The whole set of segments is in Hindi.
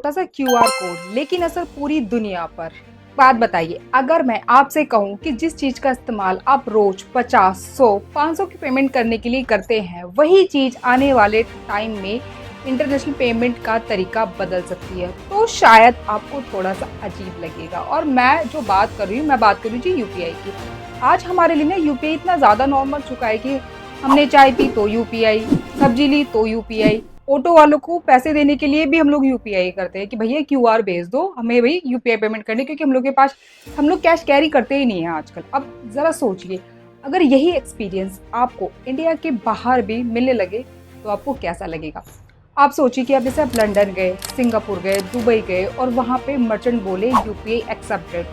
छोटा सा क्यूआर कोड लेकिन असर पूरी दुनिया पर। बात बताइए, अगर मैं आपसे कहूं कि जिस चीज का इस्तेमाल आप रोज 50, 100, 500 की पेमेंट करने के लिए करते हैं, वही चीज आने वाले टाइम में इंटरनेशनल पेमेंट का तरीका बदल सकती है, तो शायद आपको थोड़ा सा अजीब लगेगा। और मैं जो बात कर रही हूँ, मैं बात कर रही हूँ जी यूपीआई की। आज हमारे लिए ना यूपीआई इतना ज्यादा नॉर्मल चुका है कि हमने चाय पी तो यूपीआई, सब्जी ली तो यूपीआई, ऑटो वालों को पैसे देने के लिए भी हम लोग यूपीआई करते हैं कि भैया क्यूआर भेज दो हमें, भाई यूपीआई पेमेंट करनी, क्योंकि हम लोग कैश कैरी करते ही नहीं है आजकल। अब जरा सोचिए, अगर यही एक्सपीरियंस आपको इंडिया के बाहर भी मिलने लगे तो आपको कैसा लगेगा। आप सोचिए कि अब जैसे आप लंदन गए, सिंगापुर गए, दुबई गए और वहाँ पे मर्चेंट बोले यूपीआई एक्सेप्टेड,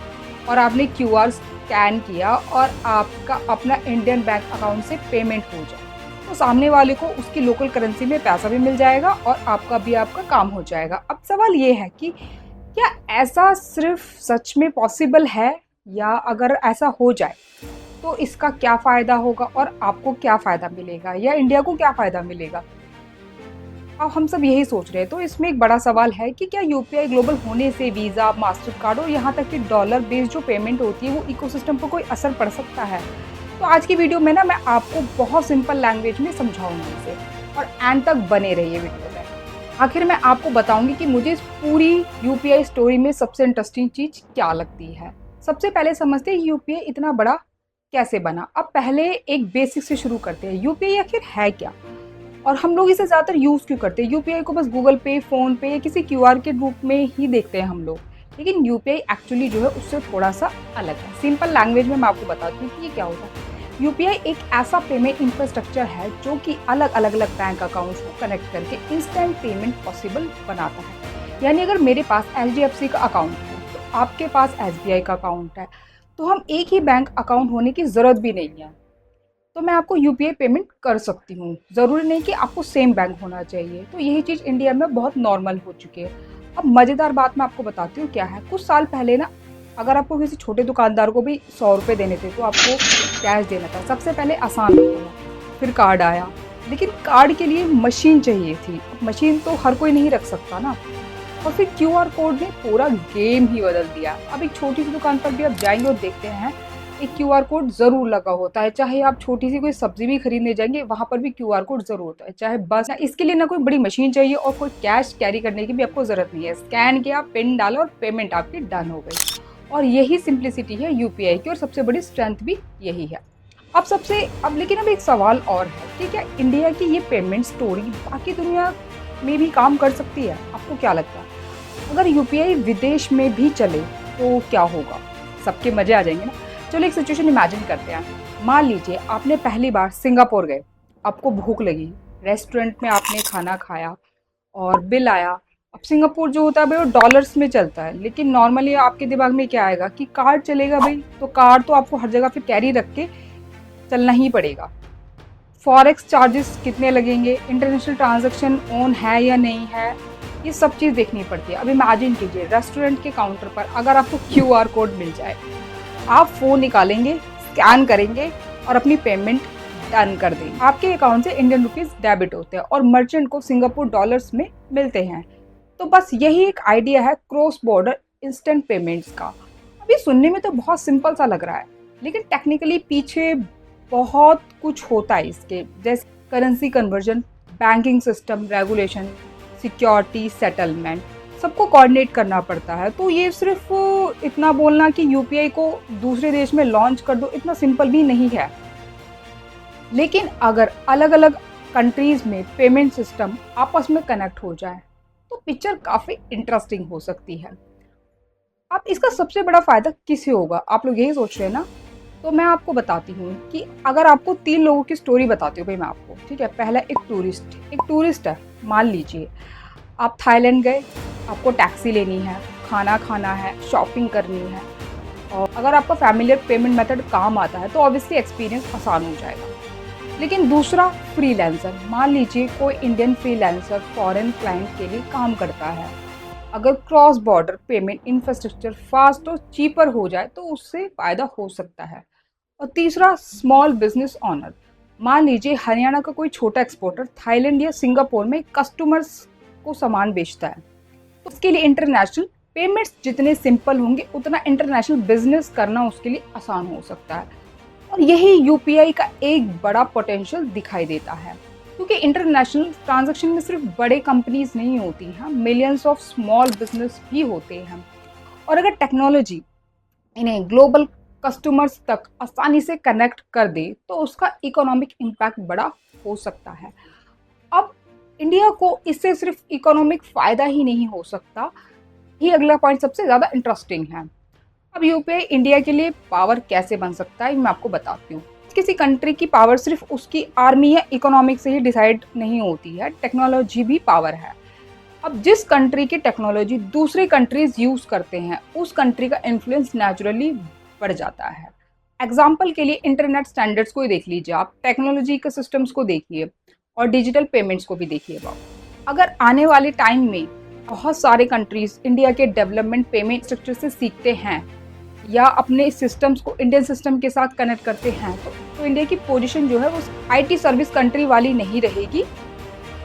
और आपने क्यूआर स्कैन किया और आपका अपना इंडियन बैंक अकाउंट से पेमेंट हो जाए, तो सामने वाले को उसकी लोकल करेंसी में पैसा भी मिल जाएगा और आपका काम हो जाएगा। अब सवाल ये है कि क्या ऐसा सिर्फ सच में पॉसिबल है, या अगर ऐसा हो जाए तो इसका क्या फ़ायदा होगा और आपको क्या फ़ायदा मिलेगा, या इंडिया को क्या फ़ायदा मिलेगा। अब हम सब यही सोच रहे हैं। तो इसमें एक बड़ा सवाल है कि क्या यूपीआई ग्लोबल होने से वीज़ा, मास्टर कार्ड और यहाँ तक कि डॉलर बेस्ड जो पेमेंट होती है वो इकोसिस्टम पर कोई असर पड़ सकता है। तो आज की वीडियो में ना मैं आपको बहुत सिंपल लैंग्वेज में समझाऊंगी इसे, और एंड तक बने रहिए वीडियो में। आखिर मैं आपको बताऊंगी कि मुझे इस पूरी यूपीआई स्टोरी में सबसे इंटरेस्टिंग चीज़ क्या लगती है। सबसे पहले समझते हैं यूपीआई इतना बड़ा कैसे बना। अब पहले एक बेसिक से शुरू करते हैं, यूपीआई आखिर है क्या और हम लोग इसे ज़्यादातर यूज़ क्यों करते हैं। यूपीआई को बस गूगल पे, फ़ोन पे या किसी क्यूआर के रूप में ही देखते हैं हम लोग, लेकिन यूपीआई एक्चुअली जो है उससे थोड़ा सा अलग है। सिंपल लैंग्वेज में मैं आपको बताती हूँ कि ये क्या होता है। यूपीआई एक ऐसा पेमेंट इंफ्रास्ट्रक्चर है जो कि अलग अलग बैंक अकाउंट्स को कनेक्ट करके इंस्टेंट पेमेंट पॉसिबल बनाता है। यानी अगर मेरे पास एचडीएफसी का अकाउंट है तो आपके पास एसबीआई का अकाउंट है, तो हम एक ही बैंक अकाउंट होने की ज़रूरत भी नहीं है, तो मैं आपको यूपीआई पेमेंट कर सकती हूँ। ज़रूरी नहीं कि आपको सेम बैंक होना चाहिए। तो यही चीज़ इंडिया में बहुत नॉर्मल हो चुकी है। अब मज़ेदार बात मैं आपको बताती हूँ क्या है। कुछ साल पहले ना, अगर आपको किसी छोटे दुकानदार को भी 100 रुपये देने थे तो आपको कैश देना था। सबसे पहले आसान होता था, फिर कार्ड आया, लेकिन कार्ड के लिए मशीन चाहिए थी। अब मशीन तो हर कोई नहीं रख सकता ना, और फिर क्यूआर कोड ने पूरा गेम ही बदल दिया। अब एक छोटी सी दुकान पर भी आप जाएंगे और देखते हैं एक क्यूआर कोड ज़रूर लगा होता है। चाहे आप छोटी सी कोई सब्जी भी खरीदने जाएंगे, वहाँ पर भी क्यूआर कोड ज़रूर होता है। चाहे बस, इसके लिए ना कोई बड़ी मशीन चाहिए और कोई कैश कैरी करने की भी आपको ज़रूरत नहीं है। स्कैन किया, पिन डाला और पेमेंट आपकी डन हो गई। और यही सिंप्लिसिटी है यूपीआई की, और सबसे बड़ी स्ट्रेंथ भी यही है। लेकिन अब एक सवाल और है कि क्या इंडिया की ये पेमेंट स्टोरी बाकी दुनिया में भी काम कर सकती है। आपको क्या लगता है, अगर यूपीआई विदेश में भी चले तो क्या होगा। सबके मजे आ जाएंगे ना। चलो एक सिचुएशन इमेजिन करते हैं। मान लीजिए आपने पहली बार सिंगापुर गए, आपको भूख लगी, रेस्टोरेंट में आपने खाना खाया और बिल आया। अब सिंगापुर जो होता है भाई वो डॉलर्स में चलता है, लेकिन नॉर्मली आपके दिमाग में क्या आएगा कि कार्ड चलेगा भाई, तो कार्ड तो आपको हर जगह फिर कैरी रख के चलना ही पड़ेगा। फॉरेक्स चार्जेस कितने लगेंगे, इंटरनेशनल ट्रांजैक्शन ऑन है या नहीं है, ये सब चीज़ देखनी पड़ती है। अब इमेजिन कीजिए रेस्टोरेंट के काउंटर पर अगर आपको क्यूआर कोड मिल जाए, आप फ़ोन निकालेंगे, स्कैन करेंगे और अपनी पेमेंट डन कर देंगे। आपके अकाउंट से इंडियन रुपीस डेबिट होते हैं और मर्चेंट को सिंगापुर डॉलर्स में मिलते हैं। तो बस यही एक आइडिया है क्रॉस बॉर्डर इंस्टेंट पेमेंट्स का। अभी सुनने में तो बहुत सिंपल सा लग रहा है, लेकिन टेक्निकली पीछे बहुत कुछ होता है इसके, जैसे currency conversion, banking system, regulation, security, settlement, सबको कोऑर्डिनेट करना पड़ता है। तो ये सिर्फ इतना बोलना कि यूपीआई को दूसरे देश में लॉन्च कर दो, इतना सिंपल भी नहीं है। लेकिन अगर अलग अलग कंट्रीज में पेमेंट सिस्टम आपस में कनेक्ट हो जाए तो पिक्चर काफ़ी इंटरेस्टिंग हो सकती है। अब इसका सबसे बड़ा फायदा किसे होगा, आप लोग यही सोच रहे हैं ना। तो मैं आपको बताती हूँ कि अगर आपको 3 लोगों की स्टोरी बताती हूँ भाई मैं आपको, ठीक है। पहला एक टूरिस्ट है। मान लीजिए आप थाईलैंड गए, आपको टैक्सी लेनी है, खाना खाना है, शॉपिंग करनी है, और अगर आपका फैमिलियर पेमेंट मेथड काम आता है तो ऑब्वियसली एक्सपीरियंस आसान हो जाएगा। लेकिन दूसरा, फ्रीलांसर। मान लीजिए कोई इंडियन फ्रीलांसर फॉरेन क्लाइंट के लिए काम करता है। अगर cross border payment infrastructure fast और चीपर हो जाए तो उससे फ़ायदा हो सकता है। और तीसरा, स्मॉल बिजनेस ऑनर। मान लीजिए हरियाणा का कोई छोटा एक्सपोर्टर थाईलैंड या सिंगापुर में कस्टमर्स को सामान बेचता है, तो उसके लिए इंटरनेशनल पेमेंट्स जितने सिंपल होंगे उतना इंटरनेशनल बिजनेस करना उसके लिए आसान हो सकता है। और यही यूपीआई का एक बड़ा पोटेंशियल दिखाई देता है, क्योंकि इंटरनेशनल ट्रांजैक्शन में सिर्फ बड़े कंपनीज नहीं होती हैं, मिलियंस ऑफ स्मॉल बिजनेस भी होते हैं। और अगर टेक्नोलॉजी इन्हें ग्लोबल कस्टमर्स तक आसानी से कनेक्ट कर दे तो उसका इकोनॉमिक इम्पैक्ट बड़ा हो सकता है। अब इंडिया को इससे सिर्फ इकोनॉमिक फायदा ही नहीं हो सकता, ये अगला पॉइंट सबसे ज़्यादा इंटरेस्टिंग है। अब यूपीआई इंडिया के लिए पावर कैसे बन सकता है, मैं आपको बताती हूँ। किसी कंट्री की पावर सिर्फ उसकी आर्मी या इकोनॉमिक से ही डिसाइड नहीं होती है, टेक्नोलॉजी भी पावर है। अब जिस कंट्री की टेक्नोलॉजी दूसरे कंट्रीज यूज करते हैं उस कंट्री का इन्फ्लुएंस नेचुरली बढ़ जाता है। एग्जाम्पल के लिए इंटरनेट स्टैंडर्ड्स को ही देख लीजिए, आप टेक्नोलॉजी के सिस्टम्स को देखिए और डिजिटल पेमेंट्स को भी देखिए। अगर आने वाले टाइम में बहुत सारे कंट्रीज इंडिया के डेवलपमेंट पेमेंट स्ट्रक्चर से सीखते हैं या अपने सिस्टम्स को इंडियन सिस्टम के साथ कनेक्ट करते हैं तो इंडिया की पोजीशन जो है वो आईटी सर्विस कंट्री वाली नहीं रहेगी।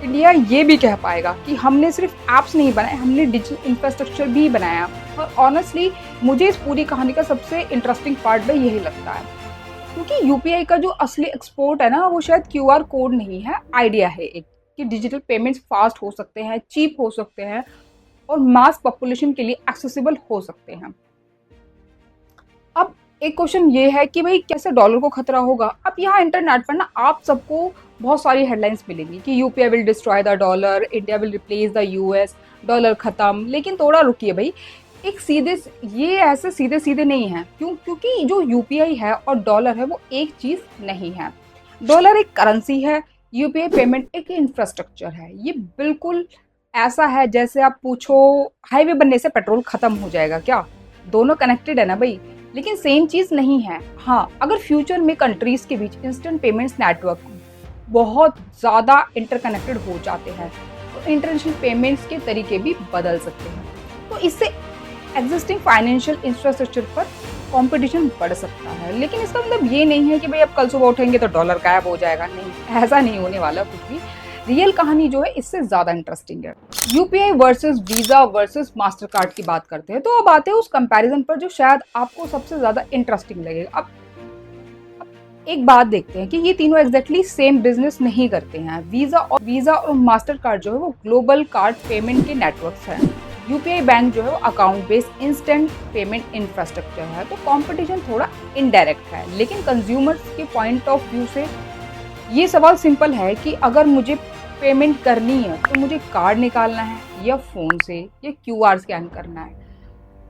इंडिया ये भी कह पाएगा कि हमने सिर्फ ऐप्स नहीं बनाए, हमने डिजिटल इंफ्रास्ट्रक्चर भी बनाया। और ऑनेस्टली मुझे इस पूरी कहानी का सबसे इंटरेस्टिंग पार्ट भी यही लगता है, क्योंकि यूपीआई का जो असली एक्सपोर्ट है ना वो शायद क्यूआर कोड नहीं है, आइडिया है एक कि डिजिटल पेमेंट्स फास्ट हो सकते हैं, चीप हो सकते हैं और मास पॉपुलेशन के लिए एक्सेसिबल हो सकते हैं। अब एक क्वेश्चन ये है कि भाई कैसे डॉलर को खतरा होगा। अब यहाँ इंटरनेट पर ना आप सबको बहुत सारी हेडलाइंस मिलेंगी कि UPI will destroy the dollar, India will replace the US, dollar खत्म। लेकिन थोड़ा रुकिए भाई, एक ये ऐसे सीधे सीधे नहीं है। क्योंकि जो यूपीआई है और डॉलर है वो एक चीज नहीं है। डॉलर एक करेंसी है, यूपीआई पेमेंट एक इंफ्रास्ट्रक्चर है। ये बिल्कुल ऐसा है जैसे आप पूछो हाईवे बनने से पेट्रोल खत्म हो जाएगा क्या, दोनों कनेक्टेड है ना भाई, लेकिन सेम चीज नहीं है। हाँ, अगर फ्यूचर में कंट्रीज के बीच इंस्टेंट पेमेंट्स नेटवर्क बहुत ज़्यादा इंटरकनेक्टेड हो जाते हैं तो इंटरनेशनल पेमेंट्स के तरीके भी बदल सकते हैं। तो इससे एग्जिस्टिंग फाइनेंशियल इंफ्रास्ट्रक्चर पर कंपटीशन बढ़ सकता है। लेकिन इसका मतलब ये नहीं है कि भाई अब कल सुबह उठेंगे तो डॉलर गायब हो जाएगा, नहीं, ऐसा नहीं होने वाला कुछ भी। रियल कहानी जो है इससे ज़्यादा इंटरेस्टिंग है। UPI versus visa versus master card की बात करते हैं तो अब आते हैं उस कंपैरिजन पर जो शायद आपको सबसे ज़्यादा इंटरेस्टिंग लगेगा। अब एक बात देखते हैं कि ये तीनों एग्जैक्टली सेम बिजनेस नहीं करते हैं। वीजा और मास्टर कार्ड जो है वो ग्लोबल कार्ड पेमेंट के नेटवर्क्स हैं। यूपीआई बैंक जो है वो account based instant payment infrastructure है। तो कंपटीशन थोड़ा इनडायरेक्ट है, लेकिन कंज्यूमर्स के पॉइंट ऑफ व्यू से ये सवाल सिंपल है कि अगर मुझे पेमेंट करनी है तो मुझे कार्ड निकालना है या फ़ोन से या क्यूआर स्कैन करना है।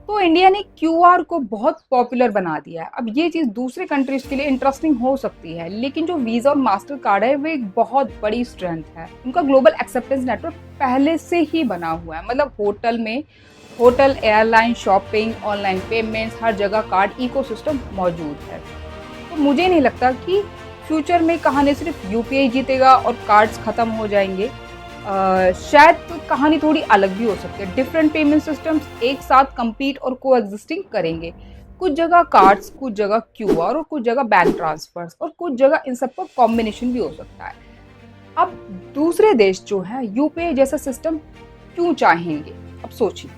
तो इंडिया ने क्यूआर को बहुत पॉपुलर बना दिया है। अब ये चीज़ दूसरे कंट्रीज के लिए इंटरेस्टिंग हो सकती है, लेकिन जो वीज़ा और मास्टर कार्ड है वो एक बहुत बड़ी स्ट्रेंथ है। उनका ग्लोबल एक्सेप्टेंस नेटवर्क पहले से ही बना हुआ है। मतलब hotel, airline, shopping, online payments, हर जगह कार्ड इकोसिस्टम मौजूद है। तो मुझे नहीं लगता कि फ्यूचर में कहानी सिर्फ यूपीआई जीतेगा और कार्ड्स खत्म हो जाएंगे। शायद तो कहानी थोड़ी अलग भी हो सकती है। डिफरेंट पेमेंट सिस्टम्स एक साथ कम्पीट और को एग्जिस्टिंग करेंगे। कुछ जगह कार्ड्स, कुछ जगह क्यूआर और कुछ जगह बैंक ट्रांसफर्स और कुछ जगह इन सब का कॉम्बिनेशन भी हो सकता है। अब दूसरे देश जो है यूपीआई जैसा सिस्टम क्यों चाहेंगे? अब सोचिए,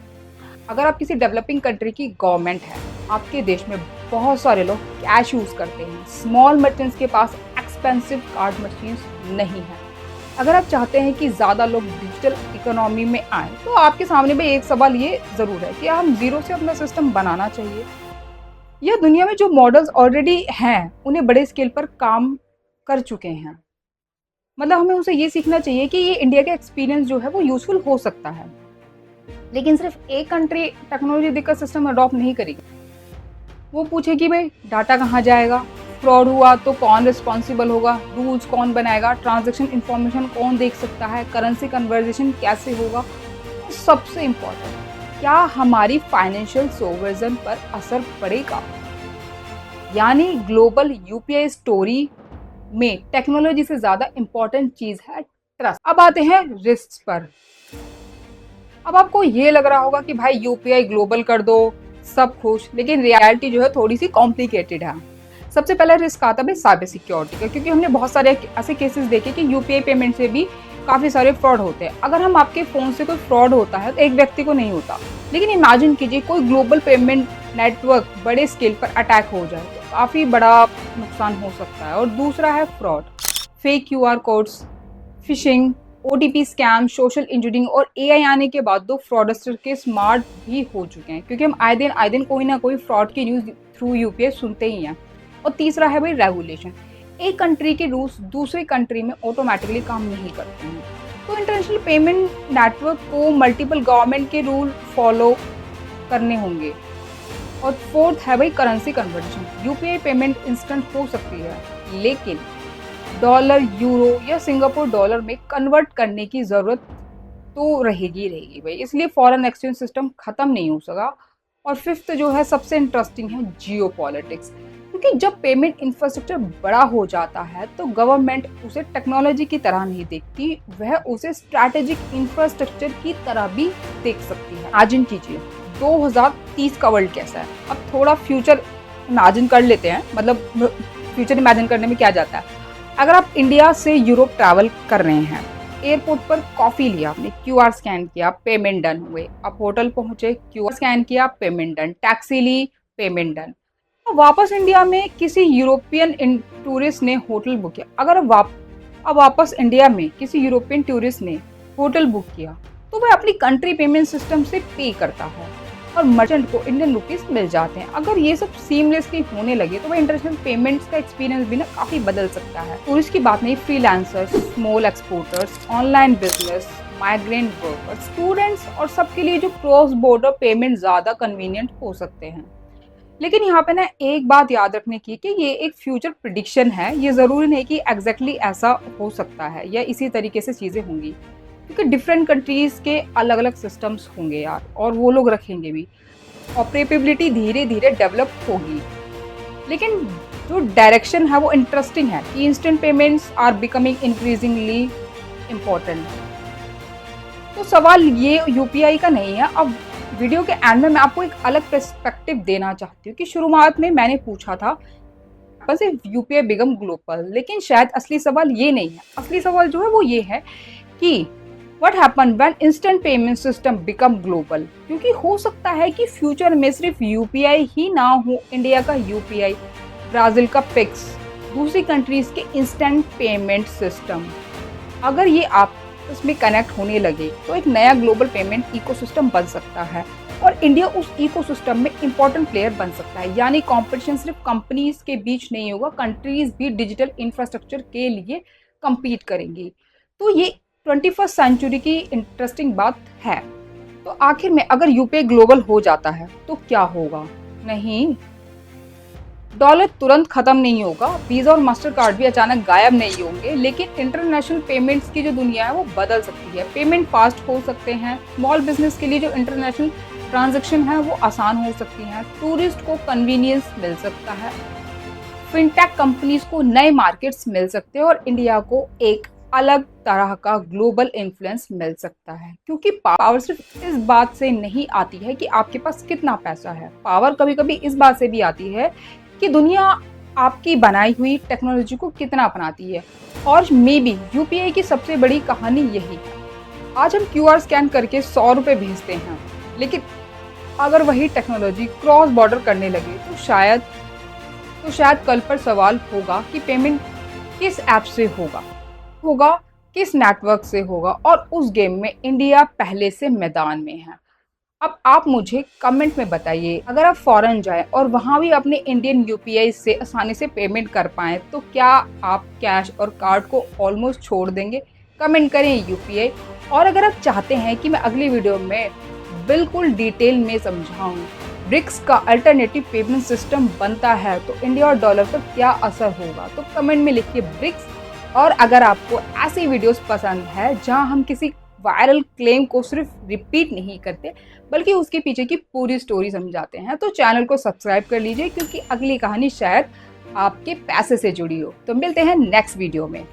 अगर आप किसी डेवलपिंग कंट्री की गवर्नमेंट है, आपके देश में बहुत सारे लोग कैश यूज करते हैं, स्मॉल मर्चेंट्स के पास एक्सपेंसिव कार्ड मशीन्स नहीं है। अगर आप चाहते हैं कि ज़्यादा लोग डिजिटल इकोनॉमी में आए तो आपके सामने भी एक सवाल ये ज़रूर है कि हम ज़ीरो से अपना सिस्टम बनाना चाहिए या दुनिया में जो मॉडल्स ऑलरेडी हैं उन्हें बड़े स्केल पर काम कर चुके हैं। मतलब हमें उनसे ये सीखना चाहिए कि ये इंडिया का एक्सपीरियंस जो है वो यूजफुल हो सकता है, लेकिन सिर्फ एक कंट्री टेक्नोलॉजी देकर सिस्टम अडॉप्ट नहीं करेगी। वो पूछे कि भाई डाटा कहाँ जाएगा, फ्रॉड हुआ तो कौन रिस्पॉन्सिबल होगा, रूल्स कौन बनाएगा, ट्रांजैक्शन इंफॉर्मेशन कौन देख सकता है, करेंसी कन्वर्जेशन कैसे होगा, सबसे इम्पोर्टेंट क्या हमारी फाइनेंशियल सोवर्जन पर असर पड़ेगा। यानी ग्लोबल यूपीआई स्टोरी में टेक्नोलॉजी से ज़्यादा इम्पोर्टेंट चीज़ है ट्रस्ट। अब आते हैं रिस्क पर। अब आपको ये लग रहा होगा कि भाई यूपीआई ग्लोबल कर दो सब खुश, लेकिन रियलिटी जो है थोड़ी सी कॉम्प्लिकेटेड है। सबसे पहला रिस्क आता है साइबर सिक्योरिटी का, क्योंकि हमने बहुत सारे ऐसे केसेस देखे कि यूपीआई पेमेंट से भी काफ़ी सारे फ्रॉड होते हैं। अगर हम आपके फ़ोन से कोई फ्रॉड होता है तो एक व्यक्ति को नहीं होता, लेकिन इमेजिन कीजिए कोई ग्लोबल पेमेंट नेटवर्क बड़े स्केल पर अटैक हो जाए तो काफ़ी बड़ा नुकसान हो सकता है। और दूसरा है fraud, fake QR codes, fishing, OTP scam, social engineering और एआई आने के बाद तो फ्रॉडस्टर के स्मार्ट भी हो चुके हैं, क्योंकि हम आए दिन कोई ना कोई फ्रॉड की न्यूज़ थ्रू यूपीआई सुनते ही हैं। और तीसरा है रेगुलेशन, एक कंट्री के रूल्स दूसरी कंट्री में ऑटोमेटिकली काम नहीं करते हैं, तो इंटरनेशनल पेमेंट नेटवर्क को मल्टीपल गवर्नमेंट के रूल फॉलो करने होंगे। और फोर्थ है currency conversion, UPI payment instant हो सकती है, लेकिन डॉलर, यूरो या सिंगापुर डॉलर में कन्वर्ट करने की ज़रूरत तो रहेगी भाई, इसलिए फॉरेन एक्सचेंज सिस्टम ख़त्म नहीं हो सका। और फिफ्थ जो है सबसे इंटरेस्टिंग है जियो पॉलिटिक्स, क्योंकि जब पेमेंट इंफ्रास्ट्रक्चर बड़ा हो जाता है तो गवर्नमेंट उसे टेक्नोलॉजी की तरह नहीं देखती, वह उसे स्ट्रैटेजिक इंफ्रास्ट्रक्चर की तरह भी देख सकती है। इमेजिन कीजिए 2030 का वर्ल्ड कैसा है। अब थोड़ा फ्यूचर इमेजिन कर लेते हैं, मतलब फ्यूचर इमेजिन करने में क्या जाता है। अगर आप इंडिया से यूरोप ट्रैवल कर रहे हैं, एयरपोर्ट पर कॉफ़ी लिया आपने, क्यूआर स्कैन किया, पेमेंट डन हुए, आप होटल पहुंचे, क्यूआर स्कैन किया, पेमेंट डन, टैक्सी ली, पेमेंट डन। तो वापस इंडिया में किसी यूरोपियन टूरिस्ट ने होटल बुक किया, अगर अब वापस इंडिया में किसी यूरोपियन टूरिस्ट ने होटल बुक किया तो वह अपनी कंट्री पेमेंट सिस्टम से पे करता है और मर्चेंट को इंडियन रुपीस मिल जाते हैं। अगर ये सब सीमलेसली होने लगे तो वह इंटरनेशनल पेमेंट्स का एक्सपीरियंस भी ना काफी बदल सकता है। टूरिस्ट की बात नहीं, freelancers, small exporters, online business, migrant workers, students और सबके लिए जो क्रॉस बॉर्डर पेमेंट ज्यादा कन्वीनियंट हो सकते हैं। लेकिन यहाँ पे ना एक बात याद रखने की कि ये एक फ्यूचर प्रिडिक्शन है, ये जरूरी नहीं कि एग्जैक्टली ऐसा हो सकता है या इसी तरीके से चीजें होंगी, क्योंकि डिफरेंट कंट्रीज के अलग अलग सिस्टम्स होंगे यार, और वो लोग रखेंगे भी। ऑपरेबिलिटी धीरे धीरे डेवलप होगी, लेकिन जो डायरेक्शन है वो इंटरेस्टिंग है कि instant payments are becoming increasingly important. तो सवाल ये यूपीआई का नहीं है। अब वीडियो के एंड में मैं आपको एक अलग पर्सपेक्टिव देना चाहती हूँ कि शुरुआत में मैंने पूछा था बस यूपीआई बिकम ग्लोबल, लेकिन शायद असली सवाल ये नहीं है। असली सवाल जो है वो ये है कि What happened when instant payment system become global? क्योंकि हो सकता है कि फ्यूचर में सिर्फ यूपीआई ही ना हो, इंडिया का यूपीआई, ब्राजील का पिक्स, दूसरी कंट्रीज के इंस्टेंट पेमेंट सिस्टम, अगर ये आप इसमें कनेक्ट होने लगे तो एक नया ग्लोबल पेमेंट इकोसिस्टम बन सकता है और इंडिया उस इकोसिस्टम में इंपॉर्टेंट प्लेयर बन सकता है। यानी कंपटीशन सिर्फ कंपनीज के बीच नहीं होगा, कंट्रीज भी डिजिटल इंफ्रास्ट्रक्चर के लिए compete करेंगी। तो ये 21st सेंचुरी की इंटरेस्टिंग बात है। तो आखिर में अगर यूपीआई ग्लोबल हो जाता है तो क्या होगा? नहीं, डॉलर तुरंत खत्म नहीं होगा, वीजा और मास्टर कार्ड भी अचानक गायब नहीं होंगे, लेकिन इंटरनेशनल पेमेंट्स की जो दुनिया है वो बदल सकती है। पेमेंट फास्ट हो सकते हैं, स्मॉल बिजनेस के लिए जो इंटरनेशनल ट्रांजैक्शन है वो आसान हो सकती हैं, टूरिस्ट को कन्वीनियंस मिल सकता है, फिनटेक कंपनीज को नए मार्केट्स मिल सकते हैं और इंडिया को एक अलग तरह का ग्लोबल इन्फ्लुएंस मिल सकता है। क्योंकि पावर सिर्फ इस बात से नहीं आती है कि आपके पास कितना पैसा है, पावर कभी कभी इस बात से भी आती है कि दुनिया आपकी बनाई हुई टेक्नोलॉजी को कितना अपनाती है। और मे बी यूपीआई की सबसे बड़ी कहानी यही है। आज हम क्यूआर स्कैन करके 100 रुपये भेजते हैं, लेकिन अगर वही टेक्नोलॉजी क्रॉस बॉर्डर करने लगे तो शायद कल पर सवाल होगा कि पेमेंट किस ऐप से होगा, किस नेटवर्क से होगा, और उस गेम में इंडिया पहले से मैदान में है। अब आप मुझे कमेंट में बताइए, अगर आप फॉरेन जाएं और वहां भी अपने इंडियन यूपीआई से आसानी से पेमेंट कर पाएं तो क्या आप कैश और कार्ड को ऑलमोस्ट छोड़ देंगे? कमेंट करें यूपीआई। और अगर आप चाहते हैं कि मैं अगली वीडियो में बिल्कुल डिटेल में समझाऊं ब्रिक्स का अल्टरनेटिव पेमेंट सिस्टम बनता है तो इंडिया और डॉलर पर क्या असर होगा, तो कमेंट में लिखिए ब्रिक्स। और अगर आपको ऐसी वीडियोस पसंद है जहां हम किसी वायरल क्लेम को सिर्फ रिपीट नहीं करते बल्कि उसके पीछे की पूरी स्टोरी समझाते हैं, तो चैनल को सब्सक्राइब कर लीजिए, क्योंकि अगली कहानी शायद आपके पैसे से जुड़ी हो। तो मिलते हैं नेक्स्ट वीडियो में।